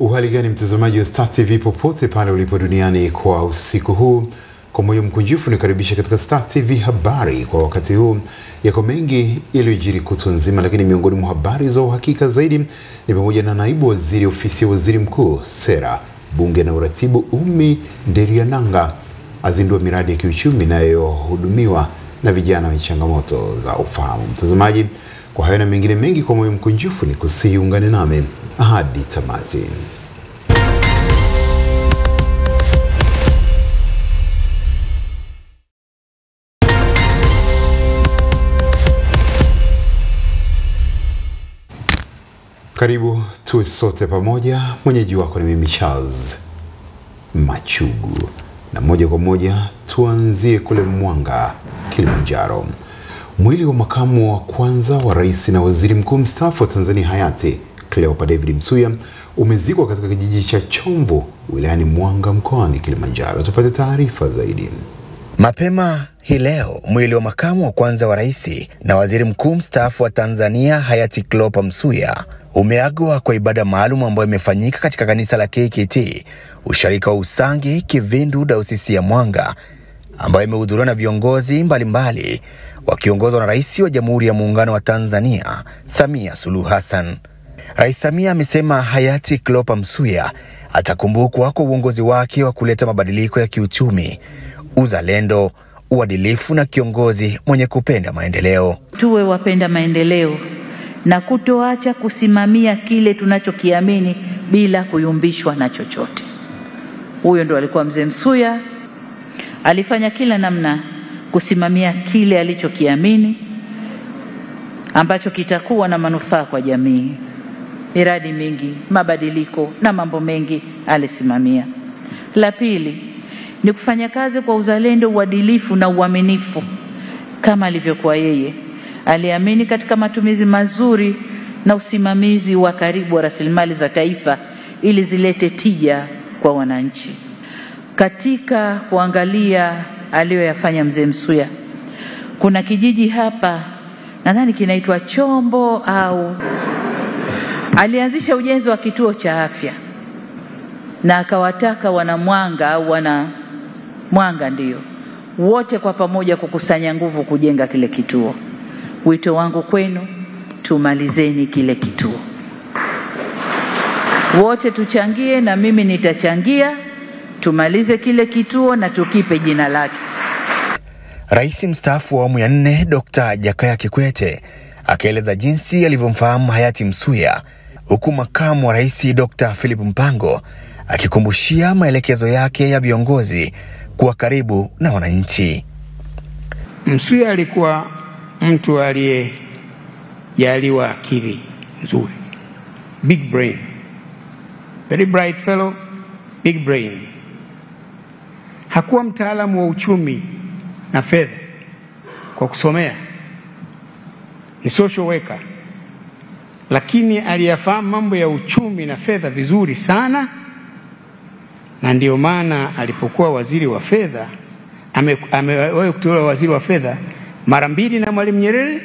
Uhali gani mtazamaji wa Star TV popote pale ulipo duniani kwa usiku huu. Kwa moyo mkunjufu nikaribisha katika Star TV habari kwa wakati huu. Yako mengi yaliyojiri kutwa nzima, lakini miongoni mwa habari za uhakika zaidi ni pamoja na naibu waziri ofisi ya waziri mkuu, sera, bunge na uratibu Umi Nderiananga azindua miradi ya kiuchumi inayohudumiwa na vijana wenye changamoto za ufahamu. Mtazamaji, kwa hayo na mengine mengi, kwa moyo mkunjufu ni kusihi ungane nami hadi tamati. Karibu tuwe sote pamoja. Mwenyeji wako ni mimi Charles Machugu, na moja kwa moja tuanzie kule Mwanga, Kilimanjaro. Mwili wa makamu wa kwanza wa rais na waziri mkuu mstaafu wa Tanzania hayati Cleopa David Msuya umezikwa katika kijiji cha Chomvu wilayani Mwanga mkoani Kilimanjaro. Tupate taarifa zaidi. Mapema hii leo mwili wa makamu wa kwanza wa rais na waziri mkuu mstaafu wa Tanzania hayati Cleopa Msuya umeagwa kwa ibada maalum ambayo imefanyika katika kanisa la KKT usharika wa Usangi Kivindu Dayosisi ya Mwanga, ambayo imehudhuriwa na viongozi mbalimbali wakiongozwa na Rais wa Jamhuri ya Muungano wa Tanzania Samia Suluhu Hassan. Rais Samia amesema hayati Cleopa Msuya atakumbukwa kwa uongozi wake wa kuleta mabadiliko ya kiuchumi, uzalendo, uadilifu na kiongozi mwenye kupenda maendeleo. Tuwe wapenda maendeleo na kutoacha kusimamia kile tunachokiamini bila kuyumbishwa na chochote. Huyo ndo alikuwa mzee Msuya. Alifanya kila namna kusimamia kile alichokiamini ambacho kitakuwa na manufaa kwa jamii. Miradi mingi, mabadiliko na mambo mengi alisimamia. La pili ni kufanya kazi kwa uzalendo, uadilifu na uaminifu kama alivyokuwa yeye. Aliamini katika matumizi mazuri na usimamizi wa karibu wa rasilimali za taifa ili zilete tija kwa wananchi. Katika kuangalia aliyoyafanya mzee Msuya, kuna kijiji hapa nadhani kinaitwa Chombo, au alianzisha ujenzi wa kituo cha afya na akawataka wana Mwanga au wana Mwanga ndio wote kwa pamoja kukusanya nguvu kujenga kile kituo. Wito wangu kwenu, tumalizeni kile kituo. Wote tuchangie, na mimi nitachangia, tumalize kile kituo na tukipe jina lake. Rais mstaafu wa awamu ya 4 Dr. Jakaya Kikwete akaeleza jinsi alivyomfahamu hayati Msuya, huku makamu wa rais Dr. Philip Mpango akikumbushia maelekezo yake ya viongozi kuwa karibu na wananchi. Msuya alikuwa mtu aliyejaliwa akili nzuri, big brain, very bright fellow, big brain. Hakuwa mtaalamu wa uchumi na fedha kwa kusomea, ni social worker, lakini aliyafahamu mambo ya uchumi na fedha vizuri sana, na ndio maana alipokuwa waziri wa fedha amewahi kutoa waziri wa fedha mara 2 na Mwalimu Nyerere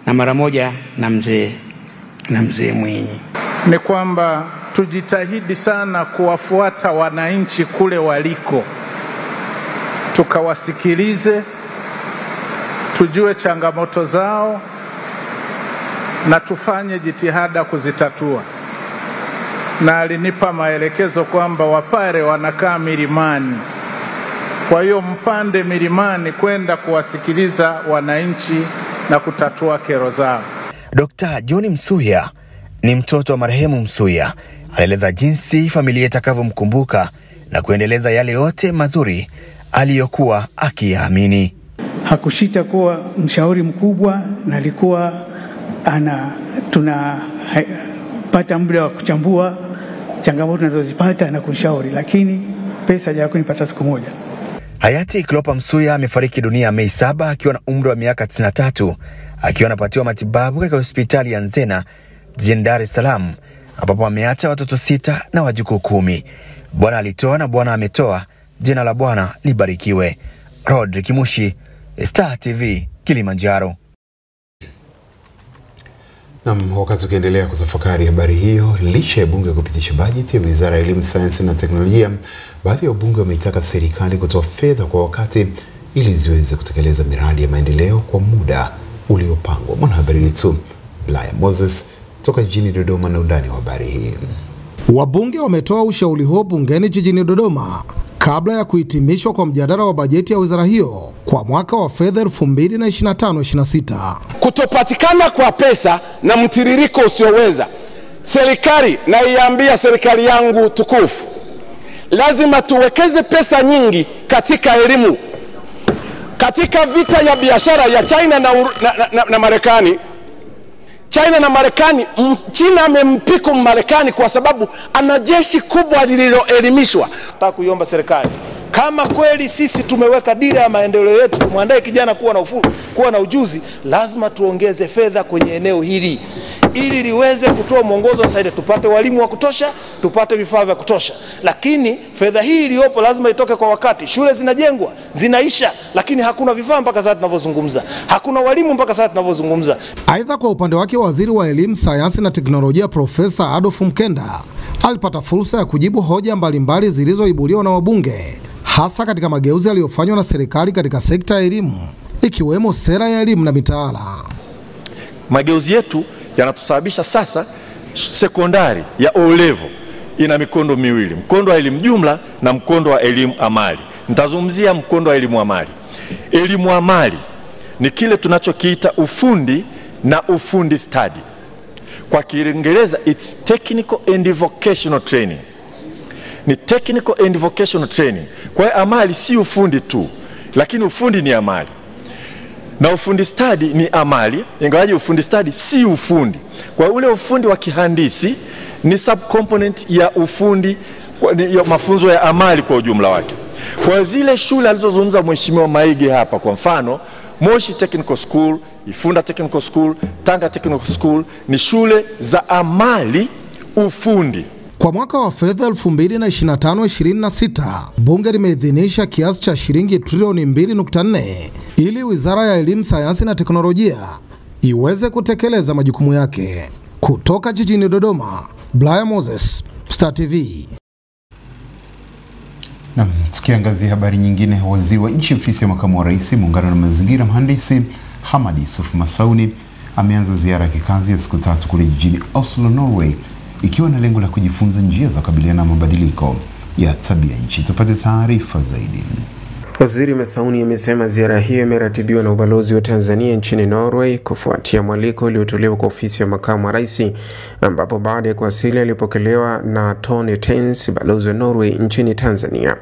na mara 1 na mzee Mwinyi. Ni kwamba tujitahidi sana kuwafuata wananchi kule waliko, tukawasikilize, tujue changamoto zao na tufanye jitihada kuzitatua. Na alinipa maelekezo kwamba Wapare wanakaa milimani, kwa hiyo mpande milimani kwenda kuwasikiliza wananchi na kutatua kero zao. Dr. John Msuya ni mtoto wa marehemu Msuya. Anaeleza jinsi familia itakavyomkumbuka na kuendeleza yale yote mazuri aliyokuwa akiamini. Hakushita kuwa mshauri mkubwa, na alikuwa tunapata muda wa kuchambua changamoto tunazozipata na kushauri, lakini pesa hajakunipata siku moja. Hayati Cleopa Msuya amefariki dunia Mei 7 akiwa na umri wa miaka 93, akiwa anapatiwa matibabu katika hospitali ya Nzena jijini Dar es Salaam, ambapo ameacha watoto 6 na wajukuu 10. Bwana alitoa na Bwana ametoa, jina la Bwana libarikiwe. Rodrick Mushi, Star TV, Kilimanjaro. Na wakati ukiendelea kutafakari habari hiyo, licha ya bunge kupitisha bajeti ya Wizara ya Elimu, Sayansi na Teknolojia, baadhi ya wabunge wameitaka serikali kutoa fedha kwa wakati ili ziweze kutekeleza miradi ya maendeleo kwa muda uliopangwa. Mwanahabari wetu Blaya Moses kutoka jijini Dodoma na undani wa habari hii. Wabunge wametoa ushauri huo bungeni jijini Dodoma kabla ya kuhitimishwa kwa mjadala wa bajeti ya wizara hiyo kwa mwaka wa fedha 2025-26. Kutopatikana kwa pesa na mtiririko usioweza, serikali na iambia serikali yangu tukufu, lazima tuwekeze pesa nyingi katika elimu. Katika vita ya biashara ya China na Marekani, China na Marekani, China amempiku Marekani kwa sababu ana jeshi kubwa lililoelimishwa. Nataka kuiomba serikali, kama kweli sisi tumeweka dira ya maendeleo yetu, tumwandae kijana kuwa na ujuzi, lazima tuongeze fedha kwenye eneo hili ili liweze kutoa mwongozo zaidi, tupate walimu wa kutosha, tupate vifaa vya kutosha. Lakini fedha hii iliyopo lazima itoke kwa wakati. Shule zinajengwa, zinaisha, lakini hakuna vifaa mpaka sasa tunavyozungumza. Hakuna walimu mpaka sasa tunavyozungumza. Aidha, kwa upande wake Waziri wa Elimu, Sayansi na Teknolojia Profesa Adolf Mkenda alipata fursa ya kujibu hoja mbalimbali zilizoibuliwa na wabunge, hasa katika mageuzi yaliyofanywa na serikali katika sekta ya elimu, ikiwemo sera ya elimu na mitaala. Mageuzi yetu yanatusababisha sasa sekondari ya O-level ina mikondo miwili, mkondo wa elimu jumla na mkondo wa elimu amali. Nitazungumzia mkondo wa elimu amali. Elimu amali ni kile tunachokiita ufundi na ufundi study. Kwa Kiingereza it's technical and vocational training. Ni technical and vocational training. Kwa hiyo amali si ufundi tu, lakini ufundi ni amali. Na ufundi study ni amali, ingawaje ufundi study si ufundi. Kwa ule ufundi wa kihandisi ni subcomponent ya ufundi ya mafunzo ya amali kwa ujumla wake. Kwa zile shule alizozungumza Mheshimiwa Maige hapa, kwa mfano Moshi Technical School, Ifunda Technical School, Tanga Technical School, ni shule za amali ufundi. Kwa mwaka wa fedha 2025-26, bunge limeidhinisha kiasi cha shilingi trilioni 2.4 ili Wizara ya Elimu, Sayansi na Teknolojia iweze kutekeleza majukumu yake. Kutoka jijini Dodoma, Blaya Moses, Star TV. Na tukiangazia habari nyingine, waziri wa nchi ofisi ya makamu wa rais, muungano na mazingira, mhandisi Hamad Yusuf Masauni ameanza ziara ya kikazi ya siku 3 kule jijini Oslo, Norway, ikiwa na lengo la kujifunza njia za kukabiliana na mabadiliko ya tabia nchi. Tupate taarifa zaidi. Waziri Masauni amesema ziara hiyo imeratibiwa na ubalozi wa Tanzania nchini Norway kufuatia mwaliko uliotolewa kwa ofisi ya makamu wa rais, ambapo baada ya kuwasili alipokelewa na Tony Tens, balozi wa Norway nchini Tanzania.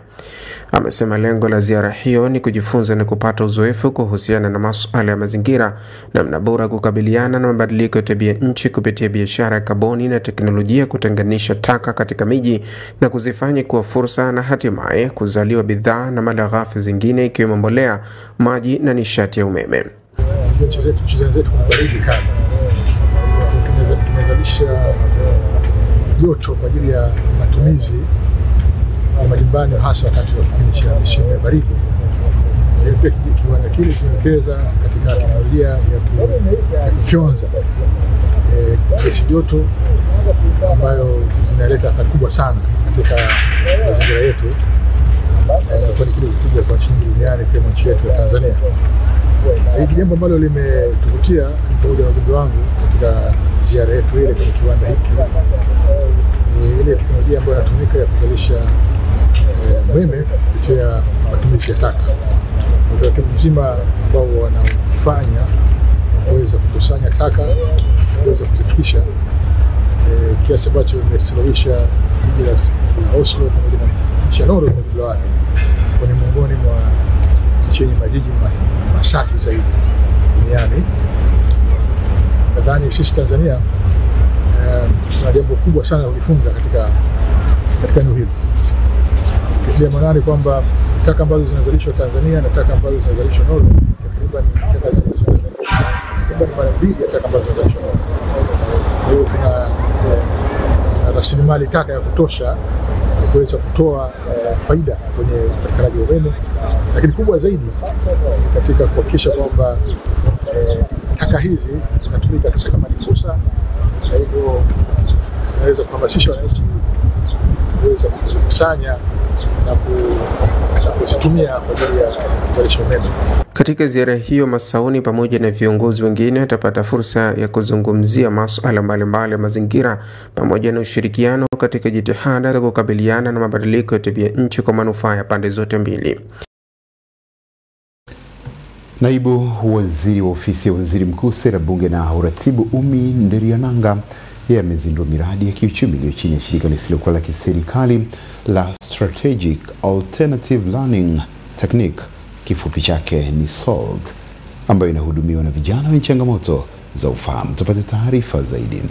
Amesema lengo la ziara hiyo ni kujifunza na kupata uzoefu kuhusiana na masuala ya mazingira, namna bora kukabiliana na mabadiliko ya tabia nchi kupitia biashara ya kaboni na teknolojia kutenganisha taka katika miji na kuzifanya kuwa fursa, na hatimaye kuzaliwa bidhaa na malighafi zingine ikiwemo mbolea, maji na nishati ya umeme. Nchi zetu kuna baridi kali, kinazalisha joto kwa ajili ya matumizi ya majumbani, hasa wakati wa kipindi cha misimu ya baridi. Pia kiwanda kile kimewekeza katika teknolojia ya kufyonza gesi joto ambayo zinaleta athari kubwa sana katika mazingira yetu, kwa kile kikubwa kwa nchi duniani kama nchi yetu ya Tanzania. Hili jambo ambalo limetuvutia pamoja na ujumbe wangu katika ziara yetu ile kwenye kiwanda hiki ni ile teknolojia ambayo inatumika ya kuzalisha umeme kupitia matumizi ya taka. Utaratibu mzima ambao wanafanya kuweza kukusanya taka, kuweza kuzifikisha, kiasi ambacho imesababisha jiji la Oslo pamoja na nchi ya Norway kwa ujumla wake ni miongoni mwa nchi yenye majiji masafi zaidi duniani. Nadhani sisi Tanzania tuna jambo kubwa sana la kujifunza katika eneo hili. Kiasi manani kwamba taka ambazo zinazalishwa Tanzania na taka ambazo zinazalishwa Norway takriban mara mbili ya taka ambazo zinazalishwa Norway. Kwa hiyo tuna rasilimali taka ya kutosha kuweza kutoa faida kwenye upatikanaji wa umeme, lakini kubwa zaidi katika kuhakikisha kwamba taka hizi zinatumika sasa kama ni fursa, na hivyo tunaweza kuhamasisha wananchi kuweza kuzikusanya na kuzitumia kwa ajili ya kuzalisha umeme. Katika ziara hiyo, Masauni pamoja na viongozi wengine watapata fursa ya kuzungumzia masuala mbalimbali ya mazingira pamoja na ushirikiano katika jitihada za kukabiliana na mabadiliko ya tabia nchi kwa manufaa ya pande zote mbili. Naibu Waziri wa Ofisi ya Waziri Mkuu, Sera, Bunge na Uratibu, Umi Nderiananga, yeye amezindua miradi ya kiuchumi iliyo chini ya shirika lisilokuwa la kiserikali la Strategic Alternative Learning Technique, kifupi chake ni SALT, ambayo inahudumiwa na vijana wenye changamoto za ufahamu. Tupate taarifa zaidi.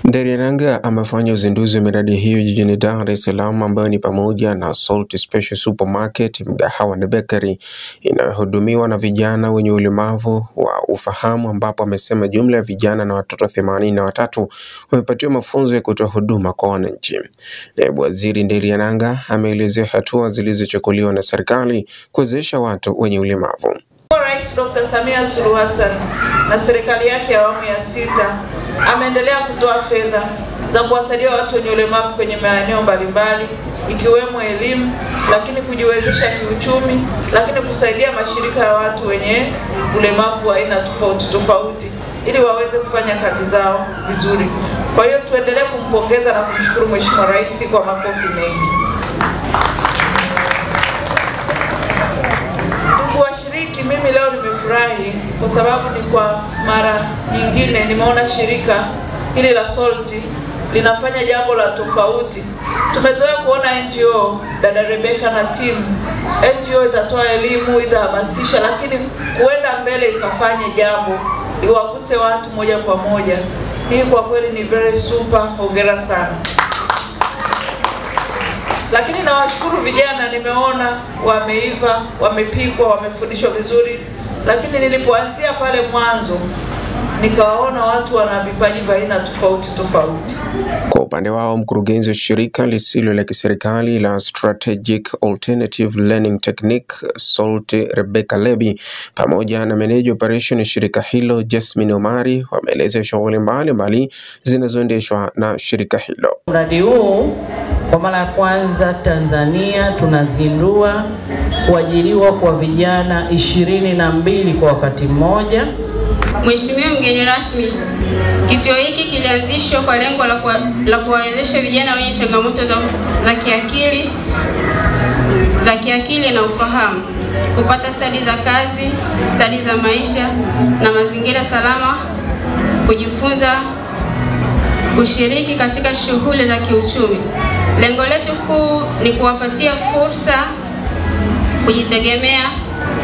Nderiananga amefanya uzinduzi wa miradi hiyo jijini Dar es Salaam, ambayo ni pamoja na Salt Special Supermarket, mgahawa na bakery inayohudumiwa na vijana wenye ulemavu wa ufahamu, ambapo amesema jumla ya vijana na watoto 83 wamepatiwa mafunzo ya kutoa huduma kwa wananchi. Naibu Waziri Nderiananga ameelezea hatua zilizochukuliwa na serikali kuwezesha watu wenye ulemavu. Rais Dr. Samia Suluhu Hassan na serikali yake ya awamu ya 6 ameendelea kutoa fedha za kuwasaidia watu wenye ulemavu kwenye maeneo mbalimbali, ikiwemo elimu, lakini kujiwezesha kiuchumi, lakini kusaidia mashirika ya watu wenye ulemavu wa aina tofauti tofauti ili waweze kufanya kazi zao vizuri. Kwa hiyo tuendelee kumpongeza na kumshukuru Mheshimiwa Rais kwa makofi mengi. Washiriki, mimi leo nimefurahi kwa sababu ni kwa mara nyingine nimeona shirika hili la SALT linafanya jambo la tofauti. Tumezoea kuona NGO, dada Rebecca na team, NGO itatoa elimu, itahamasisha, lakini kuenda mbele ikafanye jambo liwaguse watu moja kwa moja. Hii kwa kweli ni very super, hongera sana. Lakini nawashukuru vijana, nimeona wameiva, wamepikwa, wamefundishwa vizuri, lakini nilipoanzia pale mwanzo nikawaona watu wana vipaji vya aina tofauti tofauti. Kwa upande wao, mkurugenzi wa shirika lisilo la kiserikali la Strategic Alternative Learning Technique SALT, Rebecca Lebi, pamoja na meneja operation ya shirika hilo Jasmine Omari, wameeleza shughuli mbalimbali zinazoendeshwa na shirika hilo. Mradi huu kwa mara ya kwanza Tanzania tunazindua kuajiriwa kwa vijana 22 kwa wakati mmoja. Mheshimiwa mgeni rasmi, kituo hiki kilianzishwa kwa lengo la kuwawezesha vijana wenye changamoto za kiakili na ufahamu kupata stadi za kazi, stadi za maisha na mazingira salama, kujifunza, kushiriki katika shughuli za kiuchumi. Lengo letu kuu ni kuwapatia fursa kujitegemea,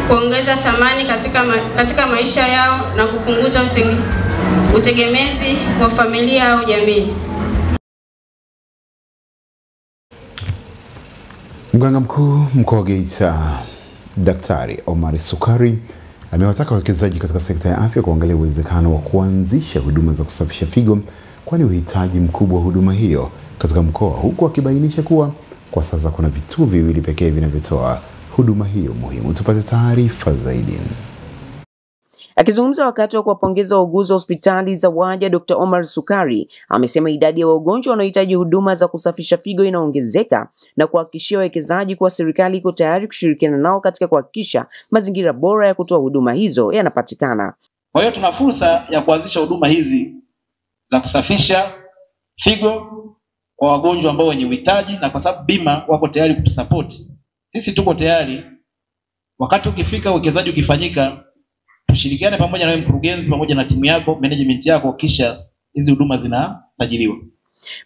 kuongeza thamani katika maisha yao na kupunguza utegemezi wa familia au jamii. Mganga mkuu mkoa wa Geita, Daktari Omar Sukari, amewataka wawekezaji katika sekta ya afya kuangalia uwezekano wa kuanzisha huduma za kusafisha figo, kwani uhitaji mkubwa wa huduma hiyo katika mkoa, huku akibainisha kuwa kwa sasa kuna vituo viwili pekee vinavyotoa huduma hiyo muhimu. Tupate taarifa zaidi. Akizungumza wakati wa kuwapongeza wauguzi wa hospitali za Waja, Dr. Omar Sukari amesema idadi ya wagonjwa wanaohitaji huduma za kusafisha figo inaongezeka na kuhakikishia wawekezaji kuwa serikali iko tayari kushirikiana nao katika kuhakikisha mazingira bora ya kutoa huduma hizo yanapatikana. Kwa hiyo tuna fursa ya kuanzisha huduma hizi za kusafisha figo kwa wagonjwa ambao wenye uhitaji, na kwa sababu bima wako tayari kutusupport, sisi tuko tayari. Wakati ukifika, uwekezaji ukifanyika, tushirikiane pamoja na wewe mkurugenzi, pamoja na timu yako, management yako, kisha hizi huduma zinasajiliwa.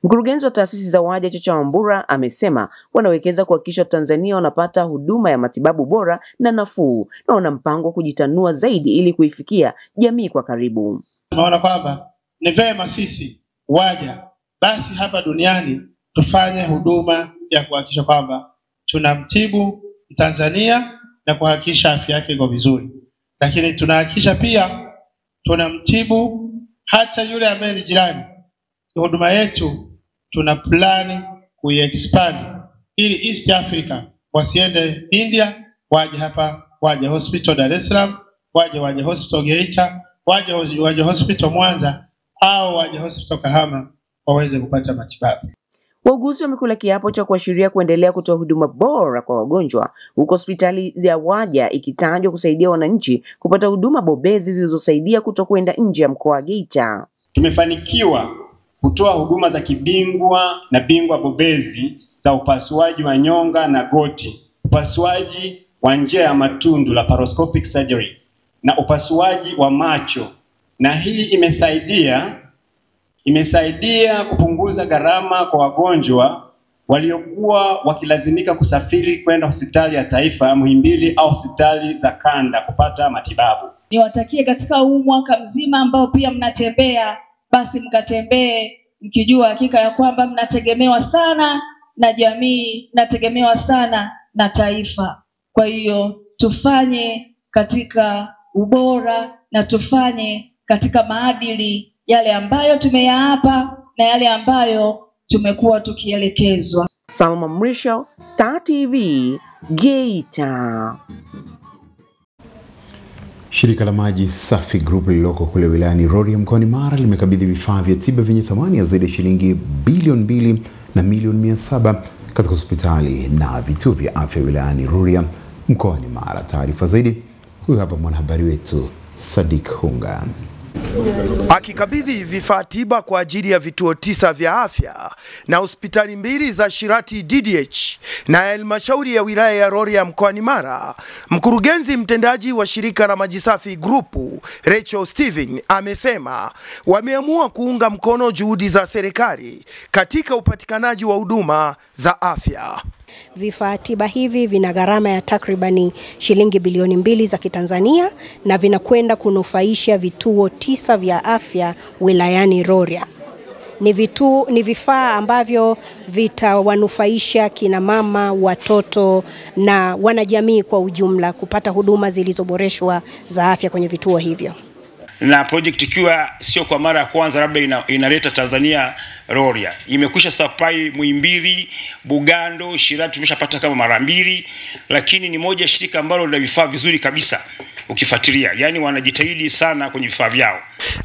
Mkurugenzi wa taasisi za Waja Chacha Wambura amesema wanawekeza kuhakikisha Tanzania wanapata huduma ya matibabu bora na nafuu, na wana mpango kujitanua zaidi ili kuifikia jamii kwa karibu. Tunaona kwamba ni vema sisi Waja basi hapa duniani tufanye huduma ya kuhakikisha kwamba tunamtibu Tanzania na kuhakikisha afya yake iko vizuri, lakini tunahakikisha pia tunamtibu hata yule ambaye ni jirani. Huduma yetu tuna plani kuiexpand ili East Africa wasiende India, waje hapa, waje hospital Dar es Salaam, waje hospital Geita, waje hospital Mwanza au waje hospital Kahama waweze kupata matibabu. Wauguzi wamekula kiapo cha kuashiria kuendelea kutoa huduma bora kwa wagonjwa, huko hospitali ya Waja ikitajwa kusaidia wananchi kupata huduma bobezi zilizosaidia kutokwenda nje ya mkoa wa Geita. Tumefanikiwa kutoa huduma za kibingwa na bingwa bobezi za upasuaji wa nyonga na goti, upasuaji wa njia ya matundu laparoscopic surgery na upasuaji wa macho, na hii imesaidia kupunguza gharama kwa wagonjwa waliokuwa wakilazimika kusafiri kwenda hospitali ya taifa Muhimbili au hospitali za kanda kupata matibabu. Niwatakie katika huu mwaka mzima ambao pia mnatembea, basi mkatembee mkijua hakika ya kwamba mnategemewa sana na jamii, mnategemewa sana na taifa. Kwa hiyo tufanye katika ubora na tufanye katika maadili yale ambayo tumeyaapa na yale ambayo tumekuwa tukielekezwa. Salma Mrisho, Star TV, Geita. Shirika la maji Safi Group lililoko kule wilayani Rorya mkoani Mara limekabidhi vifaa vya tiba vyenye thamani ya zaidi ya shilingi bilioni 2 na milioni 700 katika hospitali na vituo vya afya wilayani Rorya mkoani Mara. Taarifa zaidi huyu hapa mwanahabari wetu Sadik Hunga. Akikabidhi vifaa tiba kwa ajili ya vituo 9 vya afya na hospitali 2 za Shirati DDH na halmashauri ya wilaya ya Rorya mkoani Mara, mkurugenzi mtendaji wa shirika la Maji Safi Group Rachel Steven amesema wameamua kuunga mkono juhudi za serikali katika upatikanaji wa huduma za afya. Vifaa tiba hivi vina gharama ya takribani shilingi bilioni 2 za Kitanzania na vinakwenda kunufaisha vituo 9 vya afya wilayani Rorya. Ni vifaa ambavyo vitawanufaisha kina mama, watoto na wanajamii kwa ujumla kupata huduma zilizoboreshwa za afya kwenye vituo hivyo. Na project ikiwa sio kwa mara ya kwanza labda inaleta Tanzania Rorya. Imekwisha supply Muhimbili, Bugando, Shirati tumeshapata kama mara 2, lakini ni moja shirika ambalo lina vifaa vizuri kabisa ukifuatilia. Yaani wanajitahidi sana kwenye vifaa vyao.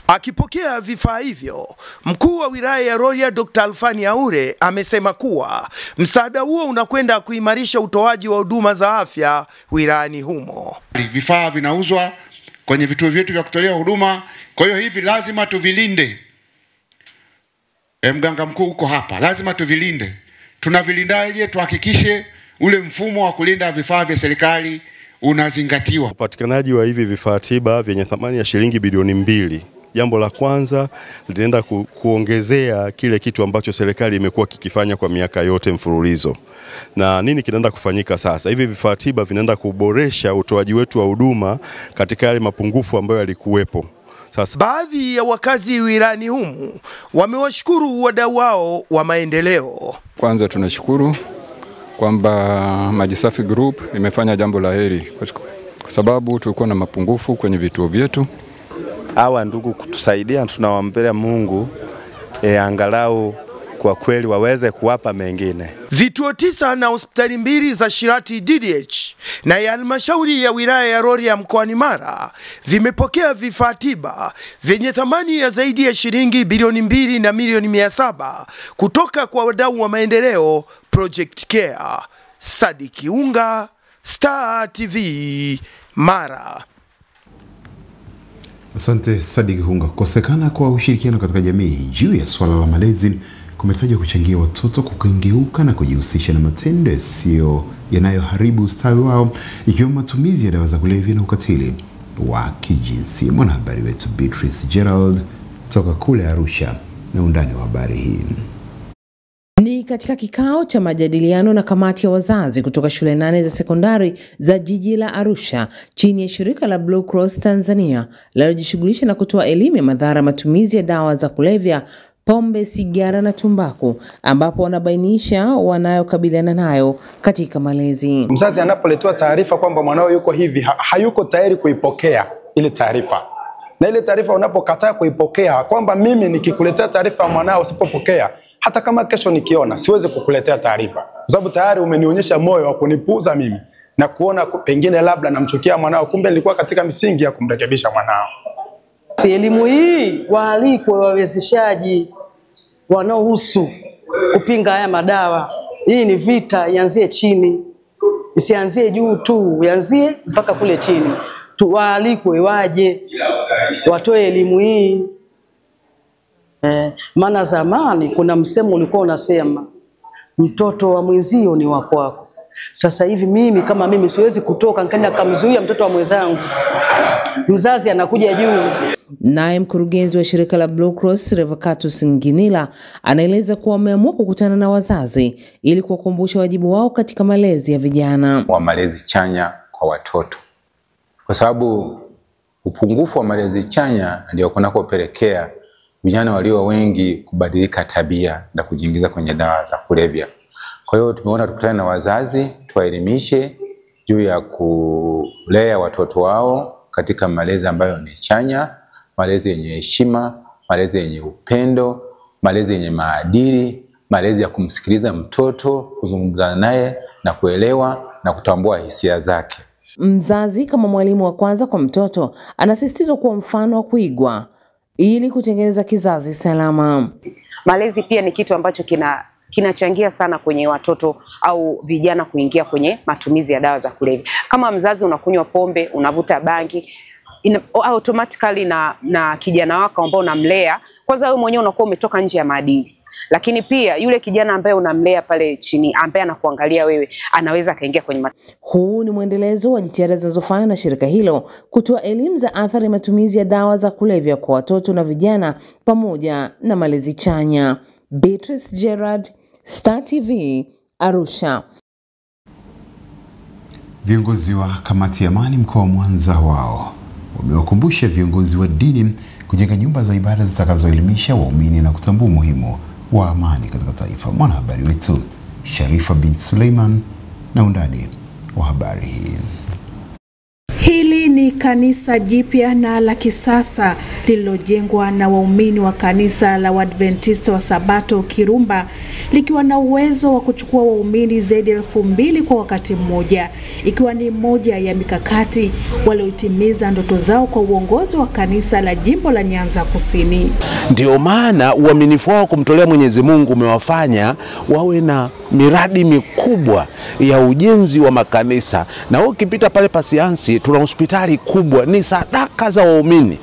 Akipokea vifaa hivyo, mkuu wa wilaya ya Rorya Dr. Alfani Aure amesema kuwa msaada huo unakwenda kuimarisha utoaji wa huduma za afya wilayani humo. Vifaa vinauzwa kwenye vituo vyetu vya kutolea huduma, kwa hiyo hivi lazima tuvilinde. Mganga mkuu uko hapa, lazima tuvilinde. Tunavilindaje? Tuhakikishe ule mfumo wa kulinda vifaa vya serikali unazingatiwa. Upatikanaji wa hivi vifaa tiba vyenye thamani ya shilingi bilioni 2. Jambo la kwanza linaenda kuongezea kile kitu ambacho serikali imekuwa kikifanya kwa miaka yote mfululizo. Na nini kinaenda kufanyika sasa? Hivi vifaa tiba vinaenda kuboresha utoaji wetu wa huduma katika yale mapungufu ambayo yalikuwepo. Sasa baadhi ya wakazi wilayani humu wamewashukuru wadau wao wa maendeleo. Kwanza tunashukuru kwamba Maji Safi Group imefanya jambo la heri kwa sababu tulikuwa na mapungufu kwenye vituo vyetu. Hawa ndugu kutusaidia, tunawaombea Mungu angalau kwa kweli waweze kuwapa mengine. Vituo 9 na hospitali 2 za Shirati DDH na ya halmashauri ya wilaya ya Rorya mkoani Mara vimepokea vifaa tiba vyenye thamani ya zaidi ya shilingi bilioni 2 na milioni 700 kutoka kwa wadau wa maendeleo Project Care. Sadiki Unga, Star TV, Mara. Asante Sadiki Unga. Kukosekana kwa ushirikiano katika jamii juu ya swala la malezi kumetajwa kuchangia watoto kukengeuka na kujihusisha na matendo yanayoharibu ustawi wao, ikiwemo matumizi ya dawa za kulevya na ukatili wa kijinsia. Mwanahabari wetu Beatrice Gerald toka kule Arusha na undani wa habari hii. Ni katika kikao cha majadiliano na kamati ya wazazi kutoka shule 8 za sekondari za jiji la Arusha chini ya shirika la Blue Cross Tanzania linalojishughulisha na kutoa elimu ya madhara matumizi ya dawa za kulevya, pombe, sigara na tumbaku, ambapo wanabainisha wanayokabiliana nayo katika malezi. Mzazi anapoletewa taarifa kwamba mwanao yuko hivi, hayuko tayari kuipokea ile taarifa. Na ile taarifa unapokataa kuipokea, kwamba mimi nikikuletea taarifa mwanao usipopokea, hata kama kesho nikiona siwezi kukuletea taarifa, kwa sababu tayari umenionyesha moyo wa kunipuuza mimi na kuona pengine labda namchukia mwanao, kumbe nilikuwa katika misingi ya kumrekebisha mwanao. Elimu hii waalikwe wawezeshaji wanaohusu kupinga haya madawa. Hii ni vita, ianzie chini, isianzie juu tu, ianzie mpaka kule chini. Waalikwe waje watoe elimu hii. Maana zamani kuna msemo ulikuwa unasema mtoto wa mwenzio ni wa kwako. Sasa hivi mimi kama mimi siwezi kutoka nikaenda kumzuia mtoto wa mwenzangu. Mzazi anakuja juu. Naye mkurugenzi wa shirika la Blue Cross Revocatus Nginila anaeleza kuwa wameamua kukutana na wazazi ili kuwakumbusha wajibu wao katika malezi ya vijana. Wa malezi chanya kwa watoto. Kwa sababu upungufu wa malezi chanya ndio kunakopelekea vijana walio wengi kubadilika tabia na kujiingiza kwenye dawa za kulevya. Kwa hiyo tumeona tukutane na wazazi, tuwaelimishe juu ya kulea watoto wao katika malezi ambayo ni chanya, malezi yenye heshima, malezi yenye upendo, malezi yenye maadili, malezi ya kumsikiliza mtoto, kuzungumza naye na kuelewa na kutambua hisia zake. Mzazi kama mwalimu wa kwanza kwa mtoto anasisitizwa kuwa mfano wa kuigwa ili kutengeneza kizazi salama. Malezi pia ni kitu ambacho kinachangia sana kwenye watoto au vijana kuingia kwenye matumizi ya dawa za kulevya. Kama mzazi unakunywa pombe, unavuta bangi, automatically na kijana wako ambao unamlea, kwanza wewe mwenyewe unakuwa umetoka nje ya maadili. Lakini pia yule kijana ambaye unamlea pale chini, ambaye anakuangalia wewe, anaweza kaingia kwenye Huu ni mwendelezo wa jitihada zinazofanywa na shirika hilo kutoa elimu za athari matumizi ya dawa za kulevya kwa watoto na vijana pamoja na malezi chanya. Beatrice Gerard, Star TV, Arusha. Viongozi wa kamati ya amani mkoa wa Mwanza wao wamewakumbusha viongozi wa dini kujenga nyumba za ibada zitakazoelimisha waumini na kutambua umuhimu wa amani katika taifa. Mwanahabari wetu Sharifa bin Suleiman na undani wa habari hii. Hili ni kanisa jipya na la kisasa lililojengwa na waumini wa kanisa la Waadventista wa Sabato Kirumba, likiwa na uwezo wa kuchukua waumini zaidi ya 2,000 kwa wakati mmoja, ikiwa ni moja ya mikakati walioitimiza ndoto zao kwa uongozi wa kanisa la jimbo la Nyanza Kusini. Ndio maana uaminifu wao kumtolea Mwenyezi Mungu umewafanya wawe na miradi mikubwa ya ujenzi wa makanisa. Na ukipita pale Pasiansi tuna hospitali kubwa, ni sadaka za waumini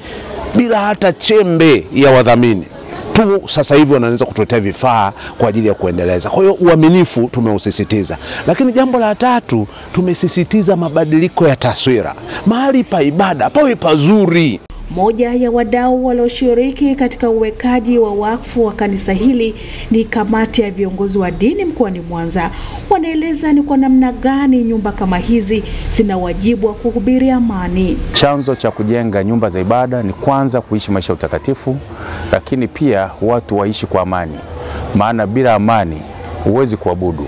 bila hata chembe ya wadhamini tu. Sasa hivi wanaanza kutuletea vifaa kwa ajili ya kuendeleza. Kwa hiyo uaminifu tumeusisitiza. Lakini jambo la tatu, tumesisitiza mabadiliko ya taswira. Mahali pa ibada pawe pazuri. Moja ya wadau walioshiriki katika uwekaji wa wakfu wa kanisa hili ni kamati ya viongozi wa dini mkoani Mwanza. Wanaeleza ni kwa namna gani nyumba kama hizi zina wajibu wa kuhubiri amani. Chanzo cha kujenga nyumba za ibada ni kwanza kuishi maisha utakatifu, lakini pia watu waishi kwa amani. Maana bila amani huwezi kuabudu.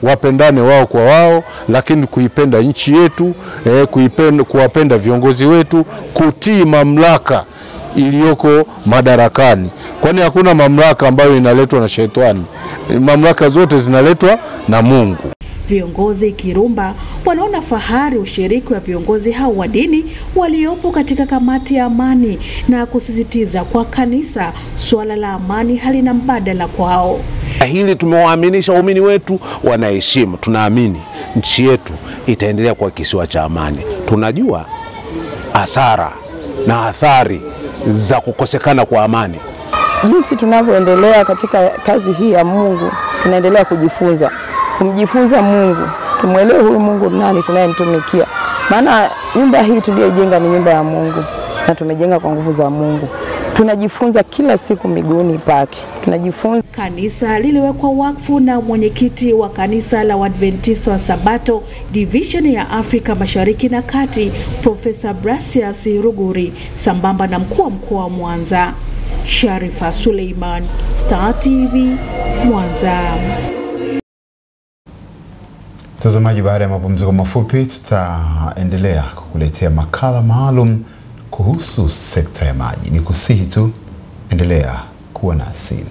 Wapendane wao kwa wao, lakini kuipenda nchi yetu, kuwapenda viongozi wetu, kutii mamlaka iliyoko madarakani. Kwani hakuna mamlaka ambayo inaletwa na shetani. Mamlaka zote zinaletwa na Mungu. Viongozi Kirumba wanaona fahari ushiriki wa viongozi hao wa dini waliopo katika kamati ya amani na kusisitiza kwa kanisa suala la amani halina mbadala kwao. Hili tumewaaminisha waumini wetu, wanaheshimu. Tunaamini nchi yetu itaendelea kuwa kisiwa cha amani. Tunajua hasara na athari za kukosekana kwa amani. Jinsi tunavyoendelea katika kazi hii ya Mungu, tunaendelea kumjifunza Mungu, tumwelewe huyu Mungu nani tunayemtumikia. Maana nyumba hii tuliyojenga ni nyumba ya Mungu na tumejenga kwa nguvu za Mungu. Tunajifunza kila siku miguuni pake. Tunajifunza. Kanisa liliwekwa wakfu na mwenyekiti wa kanisa la Waadventista wa Sabato Division ya Afrika Mashariki na Kati, Profesa Brasius Ruguri, sambamba na mkuu wa mkoa wa Mwanza. Sharifa Suleiman, Star TV, Mwanza. Mtazamaji, baada ya mapumziko mafupi tutaendelea kukuletea makala maalum kuhusu sekta ya maji. Nikusihi tu endelea kuwa nasi.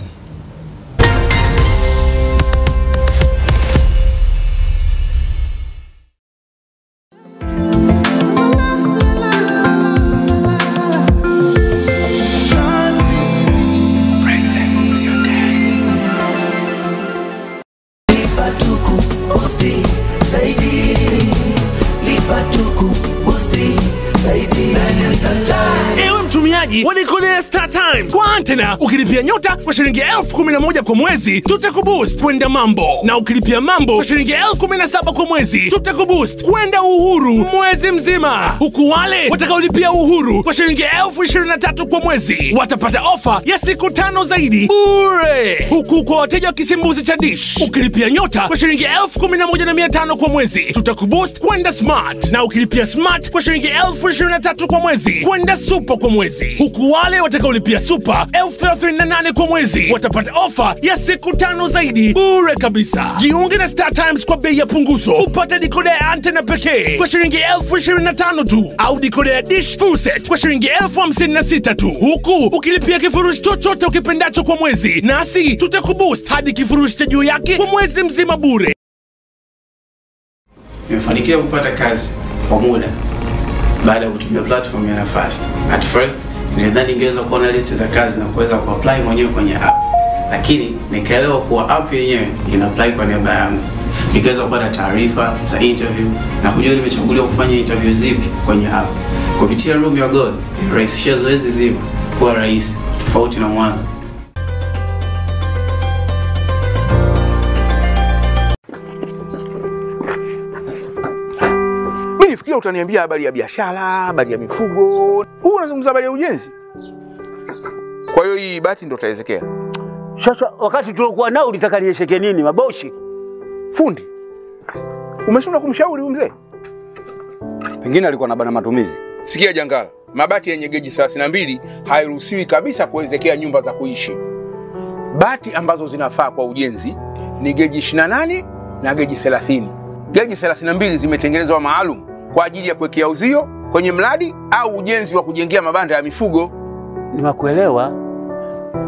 wahitaji walikolea Star Times kwa antena. Ukilipia nyota kwa shilingi 11,000 kwa mwezi, tutakuboost kwenda Mambo, na ukilipia Mambo kwa shilingi 17,000 kwa mwezi, tutakuboost kwenda Uhuru mwezi mzima. Huku wale watakaolipia Uhuru kwa shilingi 23,000 kwa mwezi watapata ofa ya siku 5 zaidi bure. Huku kwa wateja wa kisimbuzi cha Dish, ukilipia nyota kwa shilingi 11,500 kwa mwezi, tutakuboost kwenda Smart, na ukilipia Smart kwa shilingi 23,000 kwa mwezi, kwenda Super kwa mwezi. Huku wale watakaolipia Super 38,000 kwa mwezi watapata ofa ya siku 5 zaidi bure kabisa. Jiunge na Star Times kwa bei ya punguzo, upate dekoda ya antena pekee kwa shilingi 25,000 tu, au dekoda ya Dish full set kwa shilingi 56,000 tu, huku ukilipia kifurushi chochote ukipendacho kwa mwezi, nasi tutakuboost hadi kifurushi cha juu yake kwa mwezi mzima bure. Nimefanikiwa kupata kazi kwa muda baada ya kutumia platform ya Nafasi. At first nilidhani ningeweza kuona listi za kazi na kuweza kuapply mwenyewe kwenye app, lakini nikaelewa kuwa app yenyewe ina apply kwa niaba yangu. Nikaweza kupata taarifa za interview na kujua nimechaguliwa kufanya interview zipi kwenye app. Kupitia Room Your God ilirahisisha zoezi zima kuwa rahisi tofauti na mwanzo. Mimi nifikiria utaniambia habari ya biashara, habari ya mifugo. Huu unazungumza habari ya ujenzi. Kwa hiyo hii bati ndio utaezekea. Sasa wakati tulikuwa nao ulitaka niesheke nini maboshi? Fundi. Umeshindwa kumshauri huyu mzee? Pengine alikuwa na bana matumizi. Sikia Jangala, mabati yenye geji 32 hairuhusiwi kabisa kuwezekea nyumba za kuishi. Bati ambazo zinafaa kwa ujenzi ni geji 28 na geji 30. Geji 32 zimetengenezwa maalum kwa ajili ya kuwekea uzio kwenye mradi au ujenzi wa kujengea mabanda ya mifugo. Nimekuelewa.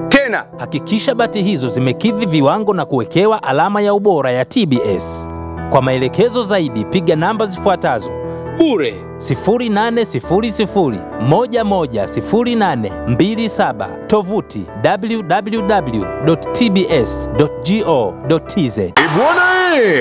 Tena hakikisha bati hizo zimekidhi viwango na kuwekewa alama ya ubora ya TBS. Kwa maelekezo zaidi piga namba zifuatazo: bure 0800110827, tovuti www.tbs.go.tz. Bwana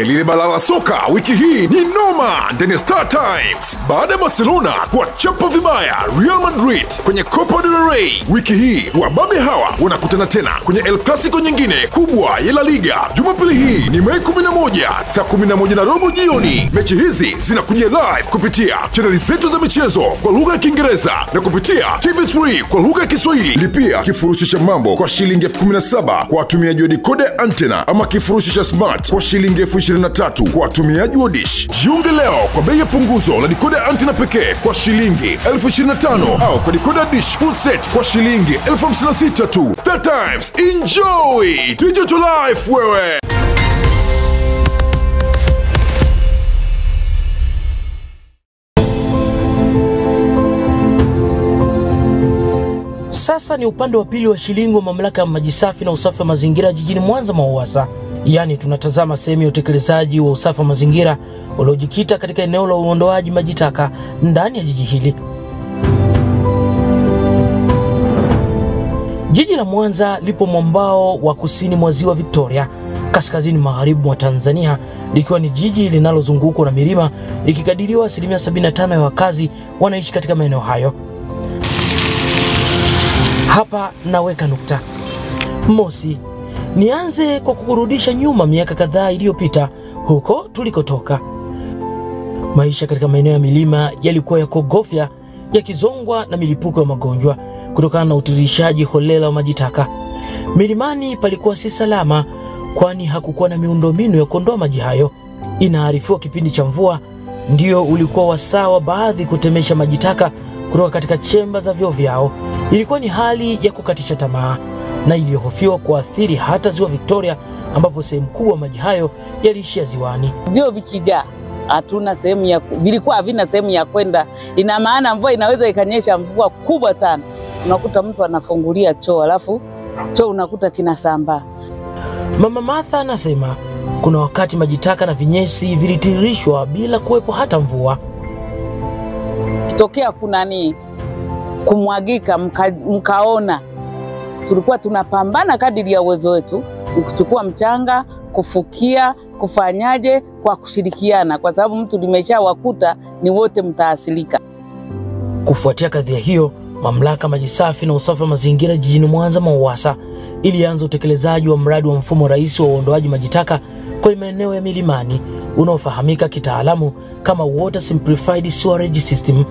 lile balala soka wiki hii ni noma ndani Star Times. Baada ya Barcelona kuwachapa vibaya Real Madrid kwenye Copa del Rey, wiki hii wababe hawa wanakutana tena kwenye El Clasico nyingine kubwa ya La Liga. Jumapili hii ni Mei 11 saa 11:15 jioni. Mechi hizi zinakujia live kupitia chaneli zetu za michezo kwa lugha ya Kiingereza na kupitia TV3 kwa lugha ya Kiswahili. Lipia kifurushi cha Mambo kwa shilingi 17,000 kwa watumiaji wa decoder antena, ama kifurushi cha Smart kwa shilingi 23,000 kwa watumiaji wa Dish. Jiunge leo kwa bei ya punguzo la decoder antena pekee kwa shilingi 25,000 au kwa decoder Dish full set kwa shilingi 56,000 tu. Star Times, enjoy digital life wewe. Sasa ni upande wa pili wa shilingi wa mamlaka ya maji safi na usafi wa mazingira jijini Mwanza MWAUWASA. Yaani tunatazama sehemu ya utekelezaji wa usafi wa mazingira uliojikita katika eneo la uondoaji maji taka ndani ya jiji hili. Jiji la Mwanza lipo mwambao wa kusini mwa Ziwa Victoria, kaskazini magharibi mwa Tanzania, likiwa ni jiji linalozungukwa na milima, likikadiriwa 75% ya wakazi wanaishi katika maeneo hayo. Hapa naweka nukta. Mosi, nianze kwa kukurudisha nyuma miaka kadhaa iliyopita huko tulikotoka. Maisha katika maeneo ya milima yalikuwa ya kogofya, yakizongwa na milipuko ya magonjwa kutokana na utiririshaji holela wa maji taka. Milimani palikuwa si salama, kwani hakukuwa na miundombinu ya kuondoa maji hayo. Inaarifiwa kipindi cha mvua ndio ulikuwa wasaa wa baadhi kutemesha maji taka kutoka katika chemba za vyoo vyao. Ilikuwa ni hali ya kukatisha tamaa na iliyohofiwa kuathiri hata Ziwa Victoria, ambapo sehemu kubwa maji hayo yaliishia ziwani. Vyoo vikijaa hatuna sehemu ya vilikuwa havina sehemu ya kwenda. Ina maana mvua inaweza ikanyesha mvua kubwa sana, unakuta mtu anafungulia choo alafu choo unakuta kinasambaa. Mama Martha anasema kuna wakati maji taka na vinyesi vilitiririshwa bila kuwepo hata mvua. Kitokea kunani kumwagika mkaona, tulikuwa tunapambana kadiri ya uwezo wetu kuchukua mchanga, kufukia, kufanyaje kwa kushirikiana, kwa sababu mtu limeshawakuta ni wote mtaasilika. Kufuatia kadhia hiyo, Mamlaka maji safi na usafi wa mazingira jijini Mwanza MWAUWASA ilianza utekelezaji wa mradi wa mfumo rahisi wa uondoaji maji taka kwenye maeneo ya milimani unaofahamika kitaalamu kama Water Simplified Sewerage System.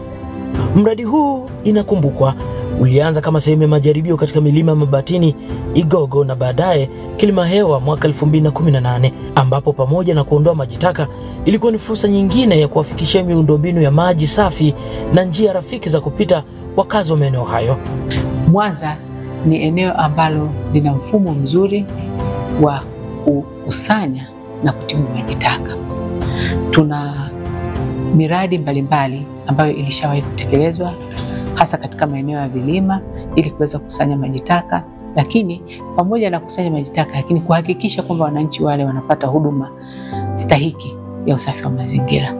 Mradi huu inakumbukwa ulianza kama sehemu ya majaribio katika milima ya Mabatini, Igogo na baadaye Kilimahewa mwaka 2018, ambapo pamoja na kuondoa maji taka ilikuwa ni fursa nyingine ya kuwafikishia miundombinu ya maji safi na njia rafiki za kupita wakazi wa maeneo hayo. Mwanza ni eneo ambalo lina mfumo mzuri wa kukusanya na kutibu maji taka. Tuna miradi mbalimbali ambayo ilishawahi kutekelezwa hasa katika maeneo ya vilima ili kuweza kukusanya maji taka, lakini pamoja na kukusanya maji taka, lakini kuhakikisha kwamba wananchi wale wanapata huduma stahiki ya usafi wa mazingira.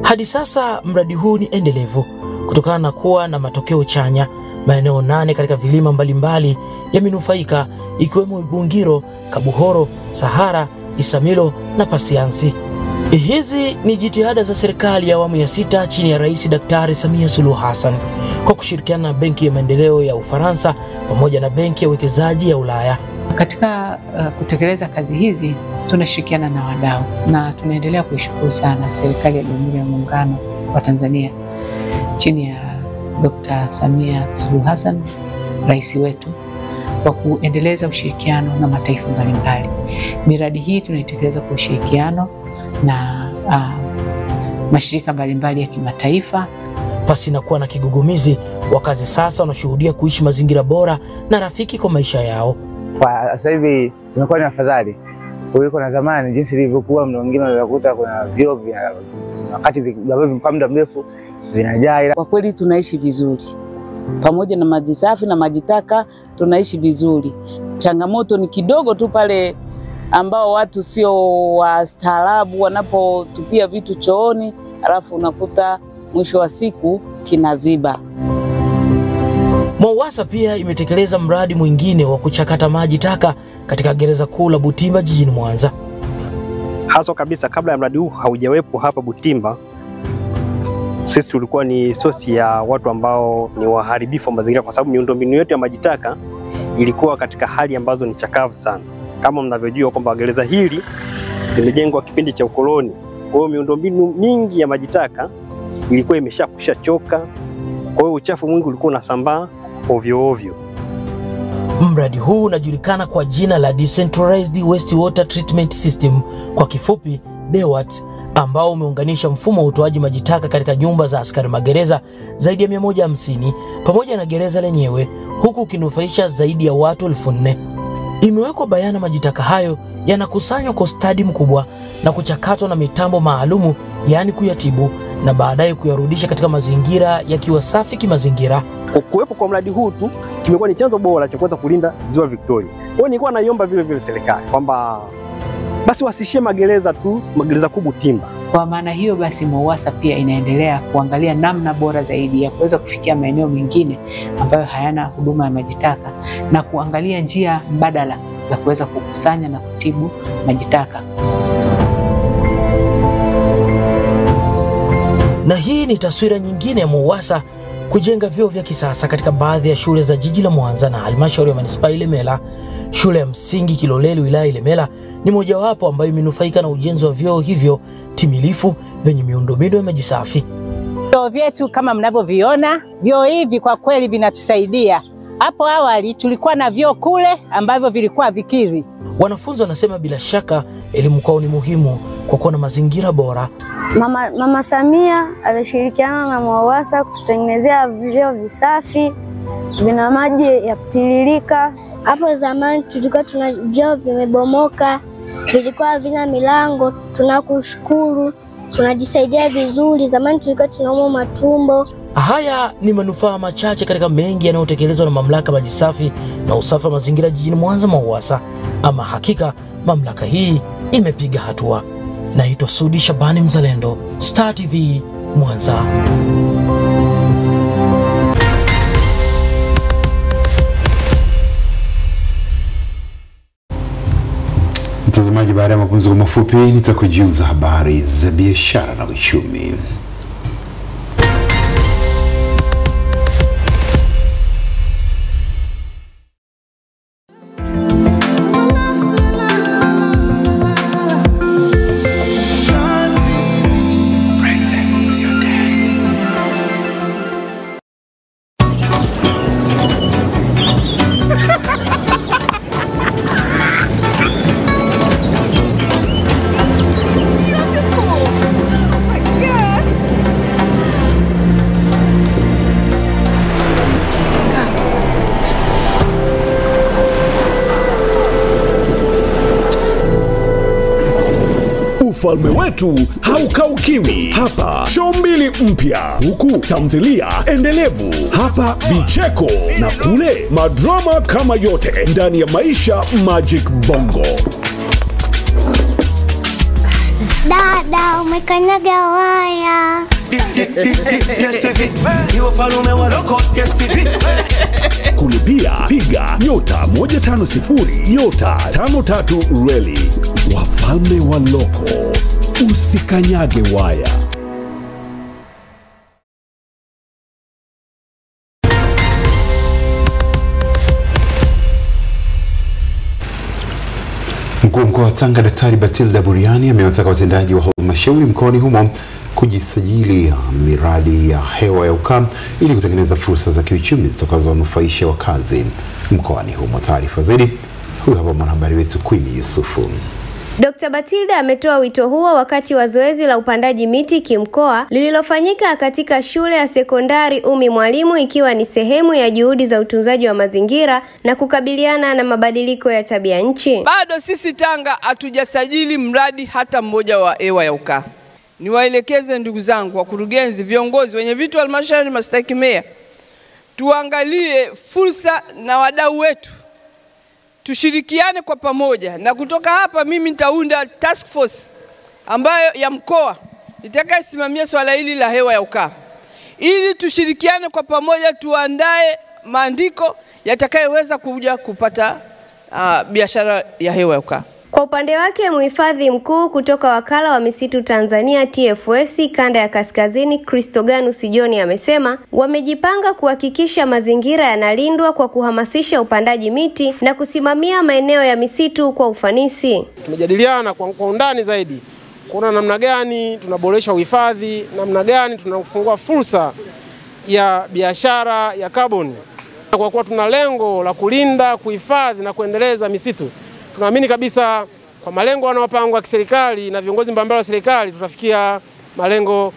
Hadi sasa mradi huu ni endelevu kutokana na kuwa na matokeo chanya. Maeneo 8 katika vilima mbalimbali yamenufaika ikiwemo Bungiro, Kabuhoro, Sahara, Isamilo na Pasiansi. Hizi ni jitihada za serikali ya awamu ya 6 chini ya Rais Daktari Samia Suluhu Hassan kwa kushirikiana na Benki ya Maendeleo ya Ufaransa pamoja na Benki ya Uwekezaji ya Ulaya. Katika kutekeleza kazi hizi tunashirikiana na wadau na tunaendelea kuishukuru sana serikali ya Jamhuri ya Muungano wa Tanzania chini ya Dr. Samia Suluhu Hassan, rais wetu, kwa kuendeleza ushirikiano na mataifa mbalimbali. Miradi hii tunaitekeleza kwa ushirikiano na mashirika mbalimbali ya kimataifa. Pasi na kuwa na kigugumizi, wakazi sasa wanashuhudia kuishi mazingira bora na rafiki kwa maisha yao. Kwa sasa hivi imekuwa ni afadhali kuliko na zamani jinsi ilivyokuwa. Mtu mwingine unakuta kuna vyoo wakati kwa muda mrefu vinajaa. Kwa kweli tunaishi vizuri pamoja na maji safi na maji taka, tunaishi vizuri. Changamoto ni kidogo tu pale ambao watu sio wastaarabu wanapotupia vitu chooni, alafu unakuta mwisho wa siku kinaziba. MWAUWASA pia imetekeleza mradi mwingine wa kuchakata maji taka katika gereza kuu la Butimba jijini Mwanza. Haswa kabisa kabla ya mradi huu haujawepo hapa Butimba, sisi tulikuwa ni sosi ya watu ambao ni waharibifu wa mazingira, kwa sababu miundombinu yetu ya maji taka ilikuwa katika hali ambazo ni chakavu sana. Kama mnavyojua kwamba gereza hili limejengwa kipindi cha ukoloni, kwa hiyo miundombinu mingi ya maji taka ilikuwa imeshakwisha choka. Kwa hiyo uchafu mwingi ulikuwa unasambaa ovyo ovyo. Mradi huu unajulikana kwa jina la Decentralized Wastewater Treatment System, kwa kifupi DEWAT, ambao umeunganisha mfumo wa utoaji maji taka katika nyumba za askari magereza zaidi ya 150 pamoja na gereza lenyewe, huku ukinufaisha zaidi ya watu 4,000. Imewekwa bayana maji taka hayo yanakusanywa kwa stadi mkubwa na kuchakatwa na mitambo maalumu, yani kuyatibu na baadaye kuyarudisha katika mazingira yakiwa safi kimazingira. Kuwepo kwa mradi huu tu kimekuwa ni chanzo bora cha kuweza kulinda Ziwa Victoria. Kwa hiyo nilikuwa naiomba vile serikali kwamba basi wasishie magereza tu, magereza kuu Butimba. Kwa maana hiyo basi MWAUWASA pia inaendelea kuangalia namna bora zaidi ya kuweza kufikia maeneo mengine ambayo hayana huduma ya maji taka na kuangalia njia mbadala za kuweza kukusanya na kutibu maji taka. Na hii ni taswira nyingine ya MWAUWASA kujenga vyoo vya kisasa katika baadhi ya shule za jiji la Mwanza na halmashauri ya manispaa Ilemela. Shule ya msingi Kiloleli wilaya Ilemela ni mojawapo ambayo imenufaika na ujenzi wa vyoo hivyo timilifu vyenye miundombinu ya maji safi. Vyoo vyetu kama mnavyoviona, vyoo hivi kwa kweli vinatusaidia. Hapo awali tulikuwa na vyoo kule ambavyo vilikuwa vikidhi. Wanafunzi wanasema bila shaka elimu kwao ni muhimu kwa kuwa na mazingira bora. Mama Samia alishirikiana na MWAUWASA kututengenezea vyoo visafi, vina maji ya kutiririka. Hapo zamani tulikuwa tuna vyoo vimebomoka, vilikuwa havina milango. Tunakushukuru, tunajisaidia vizuri. Zamani tulikuwa tunaumwa matumbo. Haya ni manufaa machache katika mengi yanayotekelezwa na mamlaka maji safi na usafi wa mazingira jijini Mwanza MWAUWASA. Ama hakika mamlaka hii imepiga hatua. Naitwa Sudi Shabani Mzalendo, Star TV Mwanza. Mtazamaji, baada ya mapumziko mafupi nitakujuza habari za biashara na uchumi. ufalme wetu haukaukiwi. Hapa show mbili mpya, huku tamthilia endelevu. Hapa vicheko na kule madrama kama yote ndani ya Maisha Magic Bongo. Dada, umekanyaga waya. Kulipia piga *150*53 reli. Wafalme wa Loko, usikanyage waya. Mkuu wa mkoa wa Tanga Daktari Batilda Buriani amewataka watendaji wa halmashauri mkoani humo kujisajili miradi ya hewa ya ukaa ili kutengeneza fursa za kiuchumi zitakazowanufaisha wakazi mkoani humo. Taarifa zaidi huyu hapa mwanahabari wetu Queen Yusufu. Dr. Batilda ametoa wito huo wakati wa zoezi la upandaji miti kimkoa lililofanyika katika shule ya sekondari Umi Mwalimu, ikiwa ni sehemu ya juhudi za utunzaji wa mazingira na kukabiliana na mabadiliko ya tabia nchi. Bado sisi Tanga hatujasajili mradi hata mmoja wa hewa ya ukaa. Niwaelekeze ndugu zangu wakurugenzi, viongozi, wenye vitu halmashauri, mastahiki meya, tuangalie fursa na wadau wetu, tushirikiane kwa pamoja, na kutoka hapa mimi nitaunda task force ambayo ya mkoa itakayosimamia swala hili la hewa ya ukaa, ili tushirikiane kwa pamoja, tuandae maandiko yatakayoweza kuja kupata biashara ya hewa ya ukaa. Kwa upande wake, mhifadhi mkuu kutoka Wakala wa Misitu Tanzania TFS Kanda ya Kaskazini Christoganus John amesema wamejipanga kuhakikisha mazingira yanalindwa kwa kuhamasisha upandaji miti na kusimamia maeneo ya misitu kwa ufanisi. Tumejadiliana kwa undani zaidi kuona namna gani tunaboresha uhifadhi, namna gani tunafungua fursa ya biashara ya kaboni. Kwa kuwa tuna lengo la kulinda, kuhifadhi na kuendeleza misitu, tunaamini kabisa kwa malengo yanayopangwa kiserikali na viongozi mbalimbali wa serikali tutafikia malengo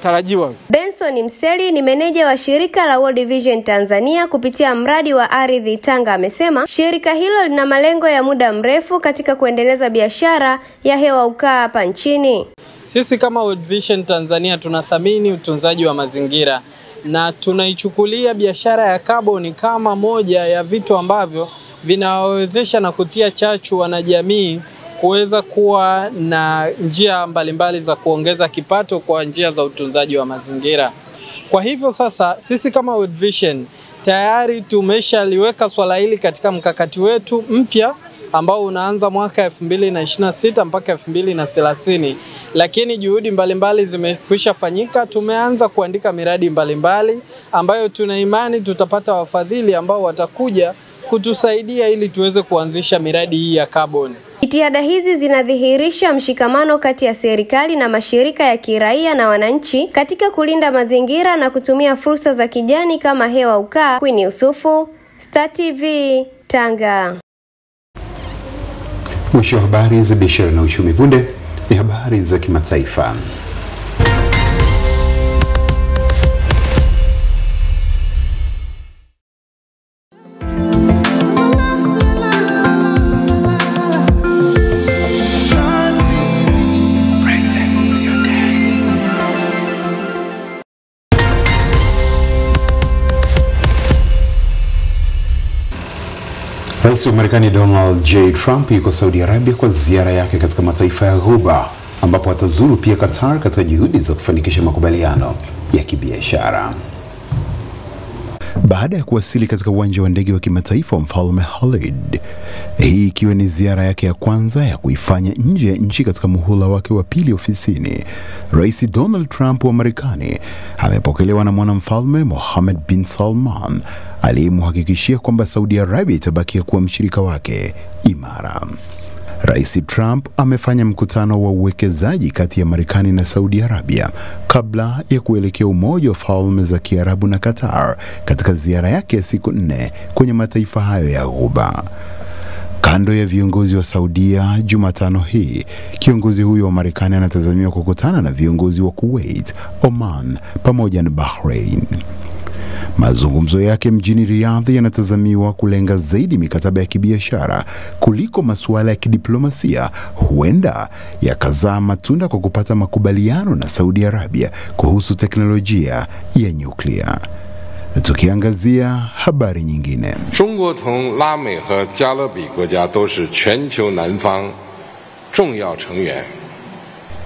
tarajiwa. Benson Mseli ni meneja wa shirika la World Vision Tanzania kupitia mradi wa ardhi Tanga amesema shirika hilo lina malengo ya muda mrefu katika kuendeleza biashara ya hewa ukaa hapa nchini. Sisi kama World Vision Tanzania tunathamini utunzaji wa mazingira na tunaichukulia biashara ya kaboni kama moja ya vitu ambavyo vinawawezesha na kutia chachu wanajamii kuweza kuwa na njia mbalimbali za kuongeza kipato kwa njia za utunzaji wa mazingira. Kwa hivyo sasa sisi kama World Vision tayari tumeshaliweka swala hili katika mkakati wetu mpya ambao unaanza mwaka 2026 mpaka 2030, lakini juhudi mbalimbali zimekwisha fanyika. Tumeanza kuandika miradi mbalimbali ambayo tuna imani tutapata wafadhili ambao watakuja kutusaidia ili tuweze kuanzisha miradi hii ya kaboni. Jitihada hizi zinadhihirisha mshikamano kati ya serikali na mashirika ya kiraia na wananchi katika kulinda mazingira na kutumia fursa za kijani kama hewa ukaa. Queen Yusufu, Star TV, Tanga. Mwisho wa habari za biashara na uchumi. Punde ni habari za kimataifa. Rais wa Marekani Donald J. Trump yuko Saudi Arabia kwa ziara yake katika mataifa ya Ghuba, ambapo atazuru pia Qatar katika juhudi za kufanikisha makubaliano ya kibiashara. Baada ya kuwasili katika uwanja wa ndege wa kimataifa wa Mfalme Khalid, hii ikiwa ni ziara yake ya kwanza ya kuifanya nje ya nchi katika muhula wake wa pili ofisini, Rais Donald Trump wa Marekani amepokelewa na mwanamfalme Mohammed bin Salman aliyemhakikishia kwamba Saudi Arabia itabakia kuwa mshirika wake imara. Rais Trump amefanya mkutano wa uwekezaji kati ya Marekani na Saudi Arabia kabla ya kuelekea Umoja wa Falme za Kiarabu na Qatar katika ziara yake ya siku 4 kwenye mataifa hayo ya Ghuba. Kando ya viongozi wa Saudia, Jumatano hii, kiongozi huyo wa Marekani anatazamiwa kukutana na viongozi wa Kuwait, Oman pamoja na Bahrain. Mazungumzo yake mjini Riyadh yanatazamiwa kulenga zaidi mikataba ya kibiashara kuliko masuala ya kidiplomasia, huenda yakazaa matunda kwa kupata makubaliano na Saudi Arabia kuhusu teknolojia ya nyuklia. Tukiangazia habari nyingine. 中国同拉美和加勒比国家都是全球南方重要成员。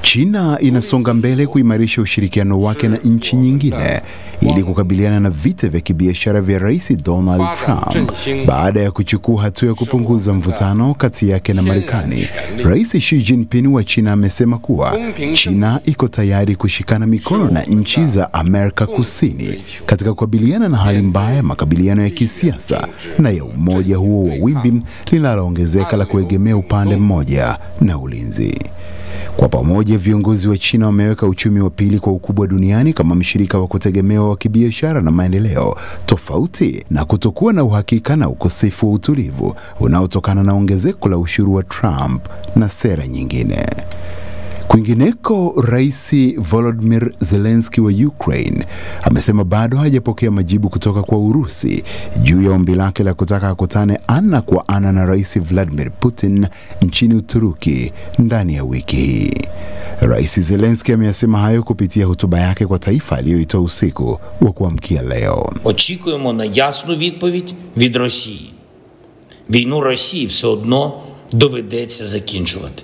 China inasonga mbele kuimarisha ushirikiano wake na nchi nyingine ili kukabiliana na vita vya kibiashara vya Rais Donald Trump baada ya kuchukua hatua ya kupunguza mvutano kati yake na Marekani. Rais Xi Jinping wa China amesema kuwa China iko tayari kushikana mikono na nchi za Amerika Kusini katika kukabiliana na hali mbaya makabiliano ya kisiasa na ya umoja huo wa wimbi linaloongezeka la kuegemea upande mmoja na ulinzi. Kwa pamoja viongozi wa China wameweka uchumi wa pili kwa ukubwa duniani kama mshirika wa kutegemewa wa kibiashara na maendeleo, tofauti na kutokuwa na uhakika na ukosefu wa utulivu unaotokana na ongezeko la ushuru wa Trump na sera nyingine. Kwingineko, Rais Volodymyr Zelensky wa Ukraine amesema bado hajapokea majibu kutoka kwa Urusi juu ya ombi lake la kutaka akutane ana kwa ana na Rais Vladimir Putin nchini Uturuki ndani ya wiki hii. Rais Zelensky ameyasema hayo kupitia hotuba yake kwa taifa aliyoitoa usiku wa kuamkia leo. Очікуємо на ясну відповідь від Росії. Війну Росії все одно доведеться закінчувати.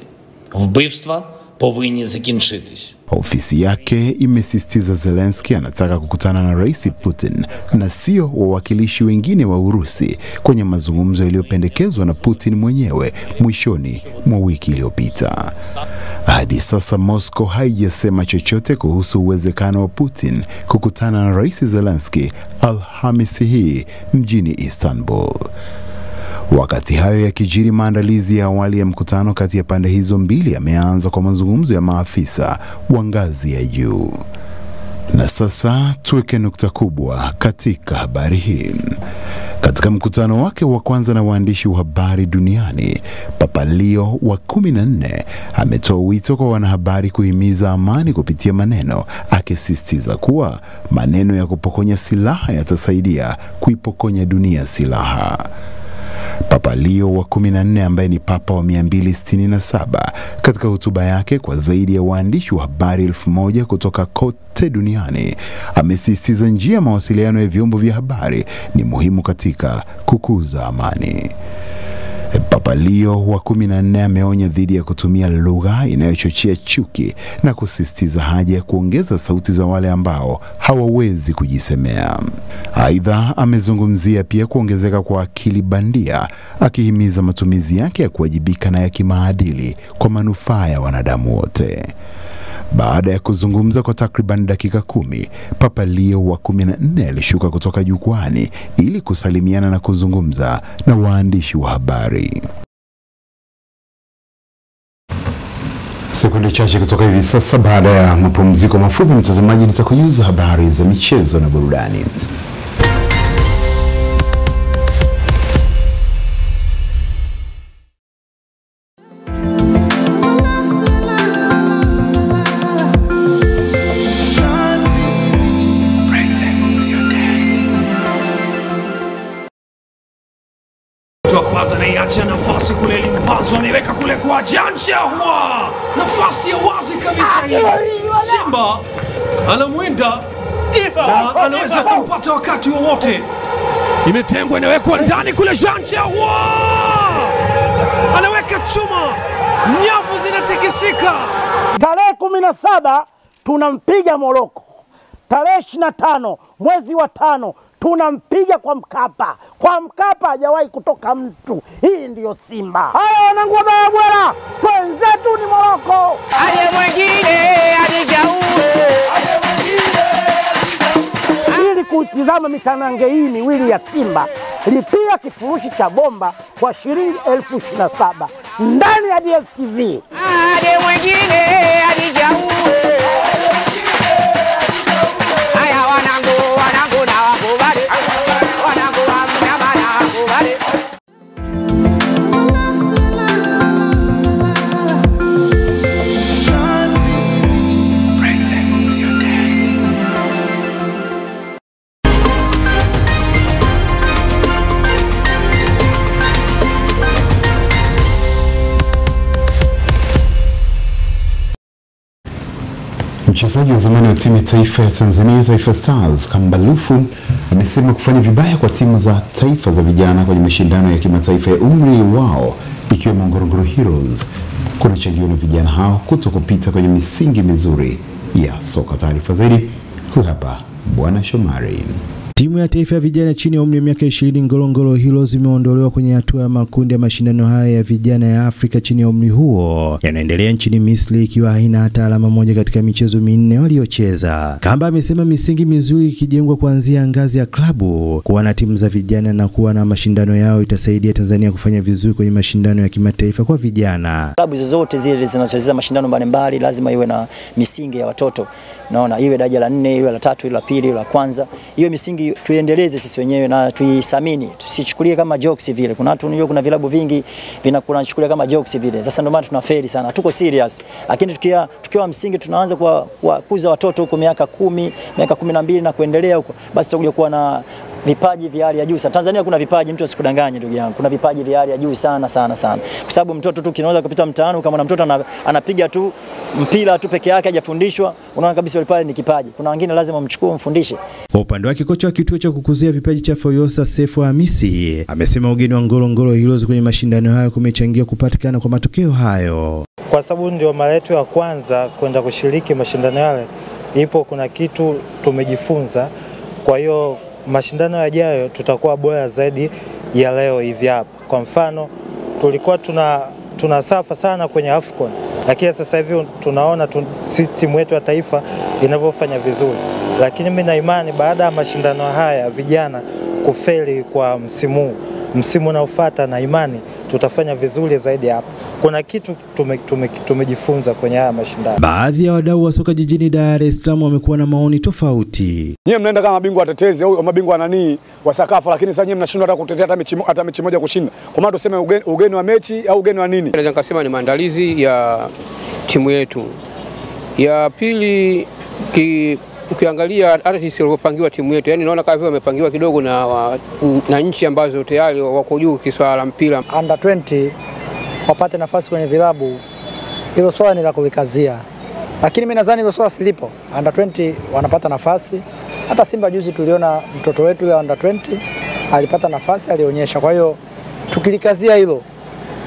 Вбивства повинні закінчитись. Ofisi yake imesisitiza Zelensky anataka kukutana na Rais Putin na sio wawakilishi wengine wa Urusi kwenye mazungumzo yaliyopendekezwa na Putin mwenyewe mwishoni mwa wiki iliyopita. Hadi sasa Moscow haijasema chochote kuhusu uwezekano wa Putin kukutana na Rais Zelensky Alhamisi hii mjini Istanbul. Wakati hayo yakijiri, maandalizi ya awali ya mkutano kati ya pande hizo mbili yameanza kwa mazungumzo ya maafisa wa ngazi ya juu. Na sasa tuweke nukta kubwa katika habari hii. Katika mkutano wake wa kwanza na waandishi wa habari duniani, Papa Leo wa 14 ametoa wito kwa wanahabari kuhimiza amani kupitia maneno, akisisitiza kuwa maneno ya kupokonya silaha yatasaidia kuipokonya dunia silaha. Papa Leo wa 14 ambaye ni papa wa 267 katika hotuba yake kwa zaidi ya waandishi wa habari 1000 kutoka kote duniani amesisitiza njia ya mawasiliano ya vyombo vya habari ni muhimu katika kukuza amani. Papa Leo wa 14 ameonya dhidi ya kutumia lugha inayochochea chuki na kusisitiza haja ya kuongeza sauti za wale ambao hawawezi kujisemea. Aidha, amezungumzia pia kuongezeka kwa akili bandia, akihimiza matumizi yake ya kuwajibika na ya kimaadili kwa manufaa ya wanadamu wote. Baada ya kuzungumza kwa takriban dakika 10, Papa Leo wa 14 alishuka kutoka jukwani ili kusalimiana na kuzungumza na waandishi wa habari. Sekunde chache kutoka hivi sasa, baada ya mapumziko mafupi, mtazamaji, nitakujuza habari za michezo na burudani. Anaiacha nafasi kule Limpanzo, ameweka kule kwa Janja Hua, nafasi ya wazi kabisa hii. Simba anamwinda na anaweza kumpata wakati wowote. Imetengwa, inawekwa ndani kule. Janja Hua anaweka chuma, nyavu zinatikisika. Tarehe 17 tunampiga Moroko, tarehe 25 mwezi wa 5 tunampiga kwa Mkapa. Kwa Mkapa hajawahi kutoka mtu. Hii ndiyo Simba. Haya wanangu wa Bwera, wenzetu ni Moroko. Aje mwingine alijaue. Ili kutizama mitanange hii miwili ya Simba, lipia kifurushi cha bomba kwa shilingi 27,000 ndani ya DStv. Aje mwingine alijaue. Mchezaji wa zamani wa timu ya taifa ya Tanzania Taifa Stars Kambalufu amesema kufanya vibaya kwa timu za taifa za vijana kwenye mashindano ya kimataifa ya umri wao ikiwemo Ngorongoro Heroes kunachangiwa na vijana hao kutokupita kwenye misingi mizuri ya soka. Taarifa zaidi huyu hapa Bwana Shomari. Timu ya taifa ya vijana chini ya umri wa miaka 20 Ngorongoro Heroes imeondolewa kwenye hatua ya makundi ya mashindano haya ya vijana ya Afrika chini ya umri huo. Yanaendelea nchini Misri ikiwa haina hata alama moja katika michezo minne waliocheza. Kamba amesema misingi mizuri ikijengwa kuanzia ngazi ya klabu, kuwa na timu za vijana na kuwa na mashindano yao itasaidia Tanzania kufanya vizuri kwenye mashindano ya kimataifa kwa vijana. Klabu zozote zile zinazocheza mashindano mbalimbali lazima iwe na misingi ya watoto. Naona iwe daraja la 4, iwe la 3, iwe la 2, iwe la kwanza. Hiyo misingi tuiendeleze sisi wenyewe na tuisamini. Tusichukulie kama jokes vile. Kuna watu unajua kuna vilabu vingi vinachukulia kama jokes vile. Sasa ndio maana tunafeli sana. Tuko serious. Lakini tukiwa msingi tunaanza kukuza watoto huko miaka 10, miaka 12 na kuendelea huko. Basi tutakuja kuwa na vipaji vya hali ya juu sana. Tanzania kuna vipaji, mtu asikudanganye ndugu yangu. Kuna vipaji vya hali ya juu sana. Kwa sababu mtoto tu kinaweza kupita mtaani kama na mtoto anapiga tu mpira tu peke yake hajafundishwa, unaona kabisa yule pale ni kipaji. Kuna wengine lazima mchukue mfundishe. Kwa upande wake kocha wa kituo cha kukuzia vipaji cha Foyosa Sefu Hamisi amesema ugeni wa Ngorongoro Heroes kwenye mashindano hayo kumechangia kupatikana kwa matokeo hayo. Kwa sababu ndio mara yetu ya kwanza kwenda kushiriki mashindano yale, ipo kuna kitu tumejifunza. Kwa hiyo mashindano yajayo tutakuwa bora zaidi ya leo hivi hapa. Kwa mfano tulikuwa tunasafa sana kwenye AFCON, lakini sasa hivi tunaona timu yetu ya taifa inavyofanya vizuri. Lakini mimi na imani baada ya mashindano haya vijana kufeli kwa msimu unaofuata, na imani tutafanya vizuri zaidi hapa. Kuna kitu tumejifunza kwenye haya mashindano. Baadhi ya wadau wa soka jijini Dar es Salaam wamekuwa na maoni tofauti. Nyie mnaenda kama mabingwa watetezi au mabingwa nani wa Sakafa, lakini sasa nyie mnashindwa hata kutetea hata mechi moja kushinda. Kwa maana tuseme ugeni wa mechi au ugeni wa nini? Naweza nikasema ni maandalizi ya timu yetu. Ya pili ukiangalia hata sisi waliopangiwa timu yetu, yani naona kama vile wamepangiwa kidogo na nchi ambazo tayari wako juu kiswala la mpira. Under 20 wapate nafasi kwenye vilabu, hilo swala ni la kulikazia. Lakini mimi nadhani hilo swala silipo. Under 20 wanapata nafasi. Hata Simba juzi tuliona mtoto wetu ya under 20 alipata nafasi, alionyesha. Kwa hiyo tukilikazia hilo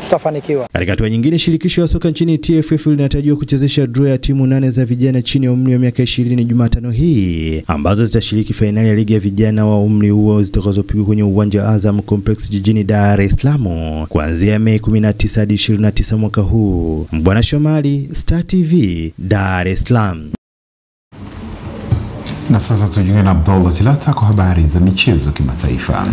tutafanikiwa. Katika hatua nyingine, shirikisho la soka nchini TFF linatarajiwa kuchezesha draw ya timu 8 za vijana chini ya umri wa miaka 20 Jumatano hii, ambazo zitashiriki fainali ya ligi ya vijana wa umri huo zitakazopigwa kwenye uwanja wa Azam Complex jijini Dar es Salaam kuanzia Mei 19 hadi 29 mwaka huu. Bwana Shomari, Star TV, Dar es Salaam. Na sasa tujiunge na Abdullah Tilata kwa habari za michezo kimataifa.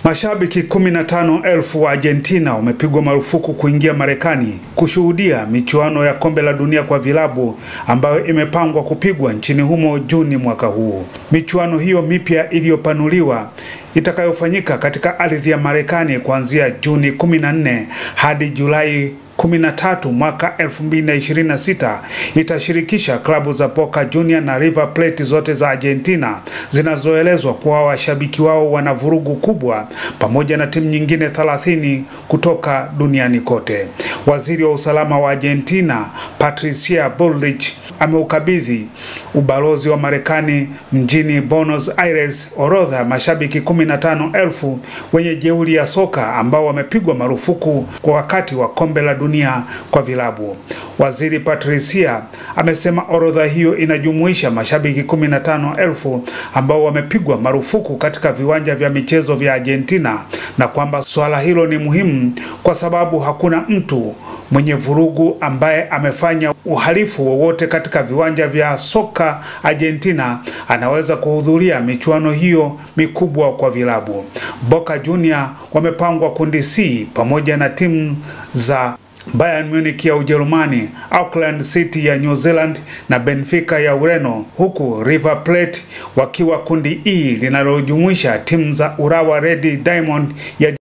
Mashabiki 15,000 wa Argentina wamepigwa marufuku kuingia Marekani kushuhudia michuano ya kombe la dunia kwa vilabu ambayo imepangwa kupigwa nchini humo Juni mwaka huu. Michuano hiyo mipya iliyopanuliwa itakayofanyika katika ardhi ya Marekani kuanzia Juni 14 hadi Julai 13 mwaka 2026 itashirikisha klabu za Boca Juniors na River Plate zote za Argentina zinazoelezwa kuwa washabiki wao wana vurugu kubwa, pamoja na timu nyingine 30 kutoka duniani kote. Waziri wa usalama wa Argentina Patricia Bullrich ameukabidhi ubalozi wa Marekani mjini Buenos Aires orodha mashabiki 15,000 wenye jeuri ya soka ambao wamepigwa marufuku kwa wakati wa kombe la dunia kwa vilabu. Waziri Patricia amesema orodha hiyo inajumuisha mashabiki 15,000 ambao wamepigwa marufuku katika viwanja vya michezo vya Argentina, na kwamba swala hilo ni muhimu kwa sababu hakuna mtu mwenye vurugu ambaye amefanya uhalifu wowote katika viwanja vya soka Argentina anaweza kuhudhuria michuano hiyo mikubwa kwa vilabu. Boca Juniors wamepangwa kundi C pamoja na timu za Bayern Munich ya Ujerumani, Auckland City ya New Zealand na Benfica ya Ureno, huku River Plate wakiwa kundi E linalojumuisha timu za Urawa Red Diamond ya